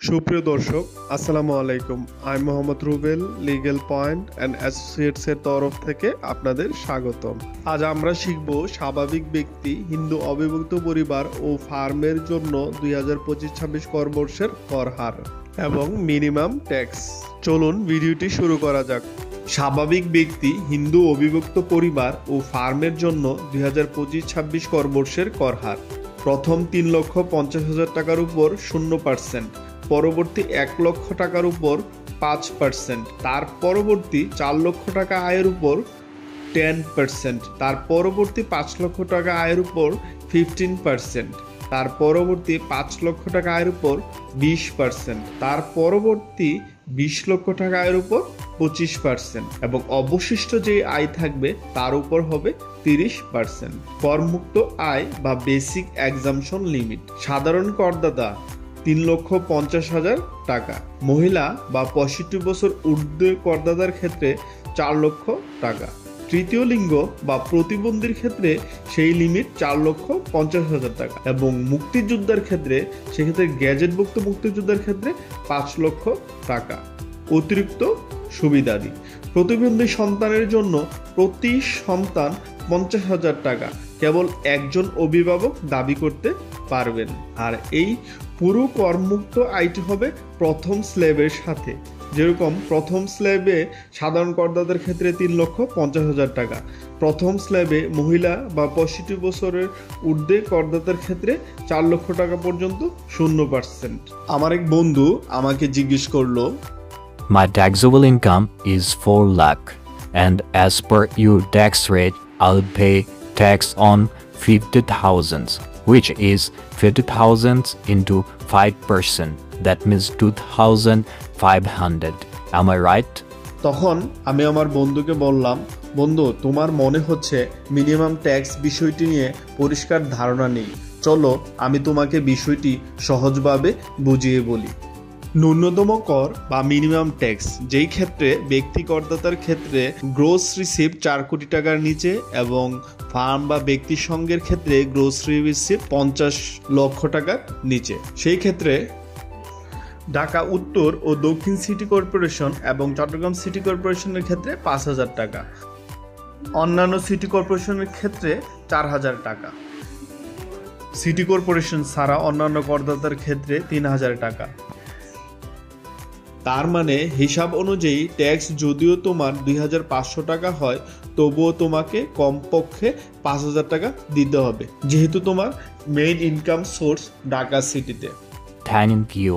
সুপ্রিয় দর্শক, আসসালামু আলাইকুম। আমি Mohammad Rubel, legal point and অ্যাসোসিয়েটসের তরফ থেকে আপনাদের স্বাগতম। আজ আমরা শিখব স্বাভাবিক ব্যক্তি, হিন্দু অবিভক্ত পরিবার ও ফার্মের জন্য 2025-26 করবর্ষের কর হার এবং মিনিমাম ট্যাক্স। চলুন ভিডিওটি শুরু করা যাক। স্বাভাবিক ব্যক্তি, হিন্দু অবিভক্ত পরিবার ও ফার্মের জন্য 2025-26 করবর্ষের কর হার। প্রথম 3,50,000 টাকার উপর 0%, পরবর্তী 1 লক্ষ টাকার উপর 5%, তার পরবর্তী 4 লক্ষ টাকা আয়ের উপর 10%, তার পরবর্তী 5 লক্ষ টাকা আয়ের উপর 15%, তার পরবর্তী 5 লক্ষ টাকা আয়ের উপর 20%, তার পরবর্তী 20 লক্ষ টাকা আয়ের উপর 25% এবং অবশিষ্ট যে আয় থাকবে তার উপর হবে 30%। করমুক্ত আয় বা বেসিক এক্সাম্পশন লিমিট। সাধারণ করদাতা 3,50,000 টাকা, মহিলা বা 65 বছর ঊর্ধ্বে করদাতার ক্ষেত্রে 4 লক্ষ টাকা, তৃতীয় লিঙ্গ বা প্রতিবন্ধীর ক্ষেত্রে সেই লিমিট 4,50,000 টাকা এবং মুক্তিযোদ্ধার ক্ষেত্রে সেক্ষেত্রে গ্যাজেটভুক্ত মুক্তিযোদ্ধার ক্ষেত্রে 5 লক্ষ টাকা। অতিরিক্ত সুবিধাদি: প্রতিবন্ধী সন্তানের জন্য প্রতি সন্তান 50,000 টাকা কেবল একজন অভিভাবক দাবি করতে পারবেন। আর এই পুরো করমুক্ত আয়টি হবে প্রথম স্ল্যাবের সাথে। যেরকম প্রথম স্ল্যাবে সাধারণ করদাতার ক্ষেত্রে 3,50,000 টাকা, প্রথম স্ল্যাবে মহিলা বা 65 বছরের ঊর্ধ্বে করদাতার ক্ষেত্রে 4 লক্ষ টাকা পর্যন্ত 0%। আমার এক বন্ধু আমাকে জিজ্ঞেস করলো, My taxable income is 4 lakh and as per your tax rate I'll pay tax on 50,000, which is 50,000 into 5%, that means 2,500. Am I right? তখন আমি আমার বন্ধুকে বললাম, বন্ধু, তোমার মনে হচ্ছে মিনিমাম ট্যাক্স বিষয়টি নিয়ে পরিষ্কার ধারণা নেই। চলো আমি তোমাকে বিষয়টি সহজভাবে বুঝিয়ে বলি। ন্যূনতম কর বা মিনিমাম ট্যাক্স, যেই ক্ষেত্রে ব্যক্তি করদাতার ক্ষেত্রে গ্রোস রিসিপ্ট 4 কোটি টাকার নিচে এবং ফার্ম বা ব্যক্তি সংঘের ক্ষেত্রে গ্রোস রিসিপ্ট 50 লক্ষ টাকার নিচে, সেই ক্ষেত্রে ঢাকা উত্তর ও দক্ষিণ সিটি কর্পোরেশন এবং চট্টগ্রাম সিটি কর্পোরেশনের ক্ষেত্রে 5,000 টাকা, অন্যান্য সিটি কর্পোরেশনের ক্ষেত্রে 4,000 টাকা, সিটি কর্পোরেশন ছাড়া অন্যান্য করদাতার ক্ষেত্রে 3,000 টাকা। তার মানে হিসাব অনুযায়ী ট্যাক্স যদিও তোমার 2,500 টাকা হয়, তবুও তোমাকে কমপক্ষে 5,000 টাকা দিতে হবে, যেহেতু তোমার মেইন ইনকাম সোর্স ঢাকা সিটিতে। Thank you.